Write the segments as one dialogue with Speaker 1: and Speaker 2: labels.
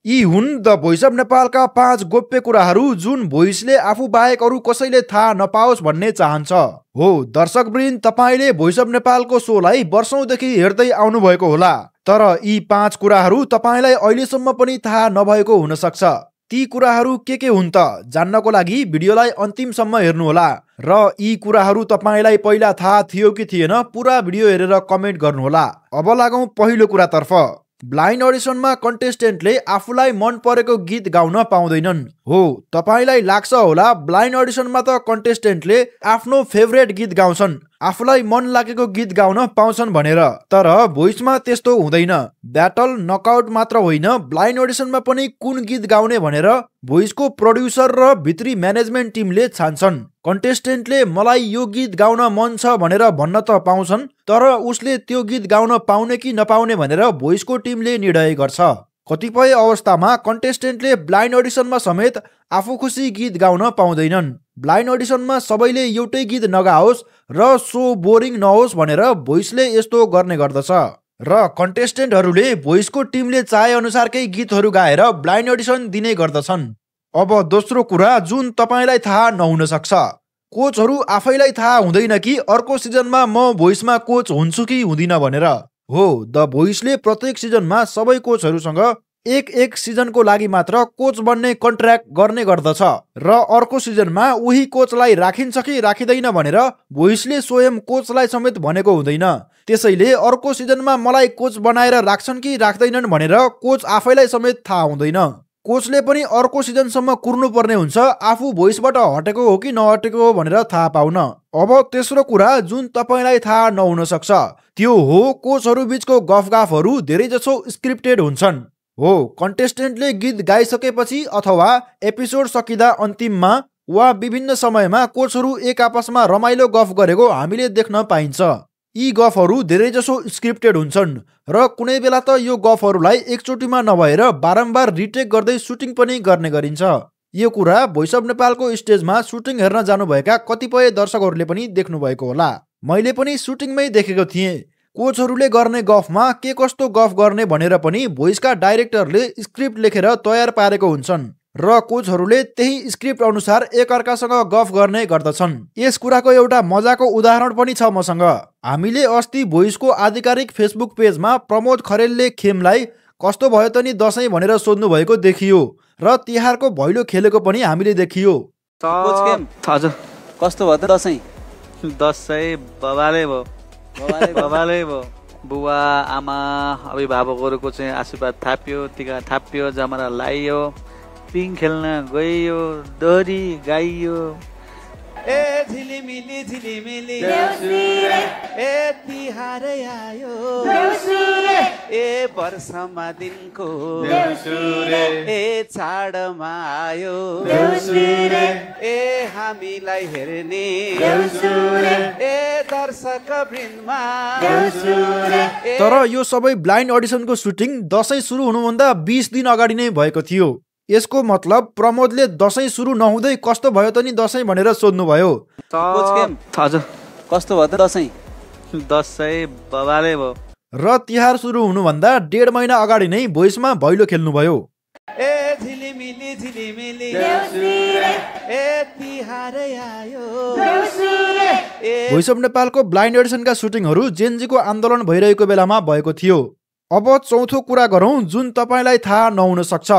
Speaker 1: यी हुन् the voice of नेपालका 5 गोप्य कुराहरू जुन भोइसले आफू बाहेक अरू कसैले थाहा नपाओस् भन्ने चाहन्छ। हो दर्शकवृन्द, तपाईले भोइस अफ नेपालको सोलाई वर्षौंदेखि हेर्दै आउनु भएको होला, तर यी 5 कुराहरू तपाईलाई अहिलेसम्म पनि थाहा नभएको हुन सक्छ। ती कुराहरू के हुन् त जान्नको लागि भिडियोलाई अन्तिमसम्म हेर्नुहोला र यी कुराहरू तपाईलाई पहिला थाहा थियो कि थिएन पुरा भिडियो हेरेर कमेन्ट गर्नुहोला। अब लागौं पहिलो कुरातर्फ। ब्लाइन्ड अडिसनमा कन्टेस्टेन्टले आफूलाई मन परेको गीत गाउन पाउँदैनन्। हो, तपाईलाई लाग्छ होला ब्लाइन्ड अडिसनमा त कन्टेस्टेन्टले आफ्नो फेभरेट गीत गाउँछन्, आफूलाई मन लागेको गीत गाउन पाउँछन् भनेर, तर भोइसमा त्यस्तो हुँदैन। ब्याटल नकआउट मात्र होइन, ब्लाइन्ड अडिसनमा पनि कुन गीत गाउने भनेर भोइसको प्रोड्युसर र भित्री म्यानेजमेन्ट टिमले छान्छन्। कन्टेस्टेन्टले मलाई यो गीत गाउन मन छ भनेर भन्न त पाउँछन्, तर उसले त्यो गीत गाउन पाउने कि नपाउने भनेर भोइसको टिमले निर्णय गर्छ। कतिपय अवस्थामा कन्टेस्टेन्टले ब्लाइन्ड अडिसनमा समेत आफू खुसी गीत गाउन पाउँदैनन्। ब्लाइन्ड अडिसनमा सबैले एउटै गीत नगाओस् र सो बोरिङ नहोस् भनेर भोइसले यस्तो गर्ने गर्दछ र कन्टेस्टेन्टहरूले भोइसको टिमले चाहे अनुसारकै गीतहरू गाएर ब्लाइन्ड अडिसन दिने गर्दछन्। अब दोस्रो कुरा जुन तपाईलाई थाहा नहुन सक्छ। कोचहरू आफैलाई थाहा हुँदैन कि अर्को सिजनमा म भोइसमा कोच हुन्छु कि हुँदिन भनेर। हो, द भोइसले प्रत्येक सिजनमा सबै कोचहरूसँग एक सिजनको लागि मात्र कोच बन्ने कन्ट्र्याक्ट गर्ने गर्दछ र अर्को सिजनमा उही कोचलाई राखिन्छ कि राखिँदैन भनेर भोइसले स्वयं कोचलाई समेत भनेको हुँदैन। त्यसैले अर्को सिजनमा मलाई कोच बनाएर राख्छन् कि राख्दैनन् भनेर कोच आफैलाई समेत थाहा हुँदैन। कोचले पनि अर्को सिजनसम्म कुर्नु पर्ने हुन्छ आफू भोइसबाट हटेको हो कि नहटेको हो भनेर थाहा पाउन। अब तेस्रो कुरा जुन तपाईलाई थाहा नहुन सक्छ त्यो हो कोचहरू बीचको गफगाफहरू धेरैजसो स्क्रिप्टेड हुन्छन्। हो, कन्टेस्टेन्टले गीत गाइसकेपछि अथवा एपिसोड सकिँदा अन्तिममा वा विभिन्न समयमा कोचहरू एक आपसमा रमाइलो गफ गरेको हामीले देख्न पाइन्छ। यी गफहरू धेरैजसो स्क्रिप्टेड हुन्छन् र कुनै बेला त यो गफहरूलाई एकचोटिमा नभएर बारम्बार रिटेक गर्दै सुटिङ पनि गर्ने गरिन्छ। यो कुरा भोइस अफ नेपालको स्टेजमा सुटिङ हेर्न जानुभएका कतिपय दर्शकहरूले पनि देख्नु भएको होला। मैले पनि सुटिङमै देखेको थिएँ। कोचहरूले गर्ने गफमा के कस्तो गफ गर्ने भनेर पनि भोइसका डाइरेक्टरले स्क्रिप्ट लेखेर तयार पारेको हुन्छन् र कोचहरूले त्यही स्क्रिप्ट अनुसार एकअर्कासँग गफ गर्ने गर्दछन्। यस कुराको एउटा मजाको उदाहरण पनि छ मसँग। हामीले अस्ति भोइसको आधिकारिक फेसबुक पेजमा प्रमोद खरेलले खेमलाई कस्तो भयो त नि दशैं भनेर सोध्नु भएको देखियो र तिहारको भैलो खेलेको पनि हामीले देखियो।
Speaker 2: कस्तो भयो त दशैं?
Speaker 3: दशैं बबाले भयो। बुवा आमा अभिभावकहरूको चाहिँ आशीर्वाद थाप्यो, टिका थाप्यो, जमरा लाइयो, पिङ खेल्न गइयो, दोरी गाइयो।
Speaker 2: ए झिलिमिली झिलिमिली देउसुरे, ए तिहार आयो देउसुरे, ए वर्षमा दिनको देउसुरे, ए चाडमा आयो देउसुरे, ए हामीलाई हेर्ने देउसुरे, ए दर्शक वृन्दमा देउसुरे।
Speaker 1: तर यो सबै ब्लाइन्ड अडिसनको सुटिङ दशैं सुरु हुनुभन्दा 20 दिन अगाडि नै भएको थियो। यसको मतलब प्रमोदले दशैं सुरु नहुँदै कस्तो भयो त नि दशैं भनेर सोध्नुभयो।
Speaker 2: कस्तो भयो त दशैं?
Speaker 3: दशैं बबाले भयो।
Speaker 1: र तिहार सुरु हुनुभन्दा 1.5 महिना अगाडि नै भोइसमा भैलो खेल्नुभयो।
Speaker 2: ए झिलिमिली झिलिमिली देउसुरे, ए तिहार आयो देउसुरे।
Speaker 1: भोइस अफ नेपालको ब्लाइन्ड अडिसनका सुटिङहरू जेनजीको आन्दोलन भइरहेको बेलामा भएको थियो। अब चौथो कुरा गरौँ जुन तपाईलाई थाहा नहुन सक्छ।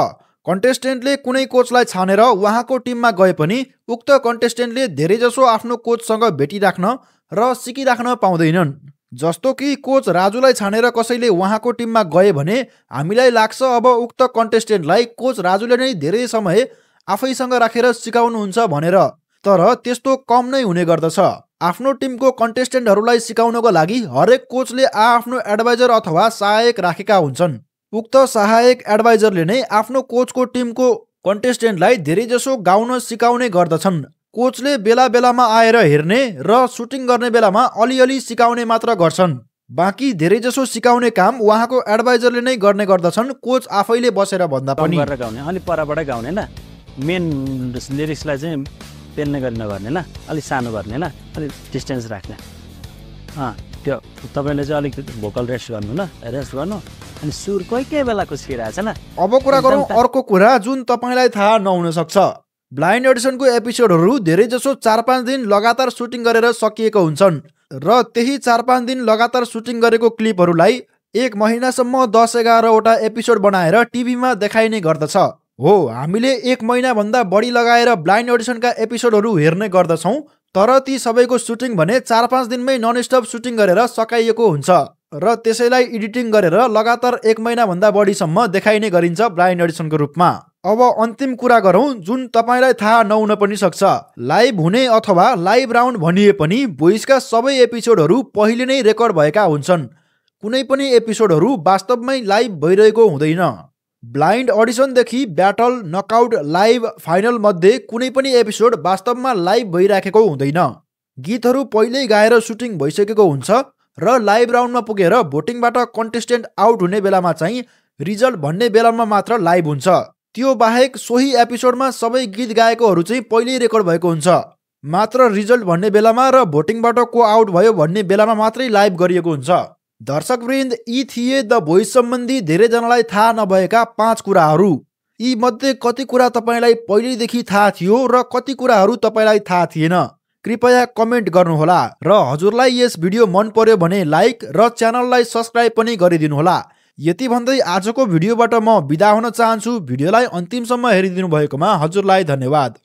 Speaker 1: कन्टेस्टेन्टले कुनै कोचलाई छानेर उहाँको टिममा गए पनि उक्त कन्टेस्टेन्टले धेरैजसो आफ्नो कोचसँग भेटिराख्न र सिकिराख्न पाउँदैनन्। जस्तो कि कोच राजुलाई छानेर कसैले उहाँको टिममा गए भने हामीलाई लाग्छ अब उक्त कन्टेस्टेन्टलाई कोच राजुले नै धेरै समय आफैसँग राखेर सिकाउनुहुन्छ भनेर, तर त्यस्तो कम नै हुने गर्दछ। आफ्नो टिमको कन्टेस्टेन्टहरूलाई सिकाउनको लागि हरेक कोचले आफ्नो एडभाइजर अथवा सहायक राखेका हुन्छन्। उक्त सहायक एडभाइजरले नै आफ्नो कोचको टिमको कन्टेस्टेन्टलाई धेरैजसो गाउन सिकाउने गर्दछन्। कोचले बेला बेलामा आएर हेर्ने र सुटिङ गर्ने बेलामा अलिअलि सिकाउने मात्र गर्छन्। बाँकी धेरैजसो सिकाउने काम उहाँको एडभाइजरले नै गर्ने गर्दछन्, कोच आफैले बसेर भन्दा पनि।
Speaker 4: गाउने अलि परबाटै गाउने ल, मेन लिरिक्सलाई चाहिँ पेल्ने गरी नगर्ने ल, अलि सानो गर्ने ल, अलि डिस्टेन्स राख्ने। त्यो तपाईँले चाहिँ अलिक भोकल रेस्ट गर्नु ल, रेस्ट गर्नु, अनि सुर कोही बेला खुस्किरहेको छ ल।
Speaker 1: अब कुरा गरौँ अर्को कुरा जुन तपाईँलाई थाहा नहुन सक्छ। ब्लाइन्ड अडिसनको एपिसोडहरू धेरैजसो 4-5 दिन लगातार सुटिङ गरेर सकिएको हुन्छन् र त्यही 4-5 दिन लगातार सुटिङ गरेको क्लिपहरूलाई 1 महिनासम्म 10-11 वटा एपिसोड बनाएर टिभीमा देखाइने गर्दछ। हो, हामीले 1 महिनाभन्दा बढी लगाएर ब्लाइन्ड अडिसनका एपिसोडहरू हेर्ने गर्दछौँ, तर ती सबैको सुटिङ भने 4-5 दिनमै ननस्टप सुटिङ गरेर सकाइएको हुन्छ र त्यसैलाई एडिटिङ गरेर लगातार 1 महिनाभन्दा बढीसम्म देखाइने गरिन्छ ब्लाइन्ड अडिसनको रूपमा। अब अन्तिम कुरा गरौँ जुन तपाईँलाई थाहा नहुन पनि सक्छ। लाइभ हुने अथवा लाइभ राउन्ड भनिए पनि भोइसका सबै एपिसोडहरू पहिले नै रेकर्ड भएका हुन्छन्। कुनै पनि एपिसोडहरू वास्तवमै लाइभ भइरहेको हुँदैन। ब्लाइन्ड अडिसनदेखि ब्याटल, नकआउट, लाइभ, फाइनल मध्ये कुनै पनि एपिसोड वास्तवमा लाइभ भइराखेको हुँदैन। गीतहरू पहिल्यै गाएर सुटिङ भइसकेको हुन्छ र लाइभ राउन्डमा पुगेर भोटिङबाट कन्टेस्टेन्ट आउट हुने बेलामा चाहिँ रिजल्ट भन्ने बेलामा मात्र लाइभ हुन्छ। त्यो बाहेक सोही एपिसोडमा सबै गीत गाएकोहरू चाहिँ पहिल्यै रेकर्ड भएको हुन्छ, मात्र रिजल्ट भन्ने बेलामा र भोटिङबाट को आउट भयो भन्ने बेलामा मात्रै लाइभ गरिएको हुन्छ। दर्शकवृन्द, यी थिए द भोइस सम्बन्धी धेरैजनालाई थाहा नभएका 5 कुराहरू। यी मध्ये कति कुरा तपाईँलाई पहिल्यैदेखि थाहा थियो र कति कुराहरू तपाईँलाई थाहा थिएन? कृपया कमेन्ट गर्नुहोला र हजुरलाई यस भिडियो मन पर्यो भने लाइक र च्यानललाई सब्स्क्राइब पनि गरिदिनुहोला। यति भन्दै आजको भिडियोबाट म बिदा हुन चाहन्छु। भिडियोलाई अन्तिमसम्म हेरिदिनु भएकोमा हजुरलाई धन्यवाद।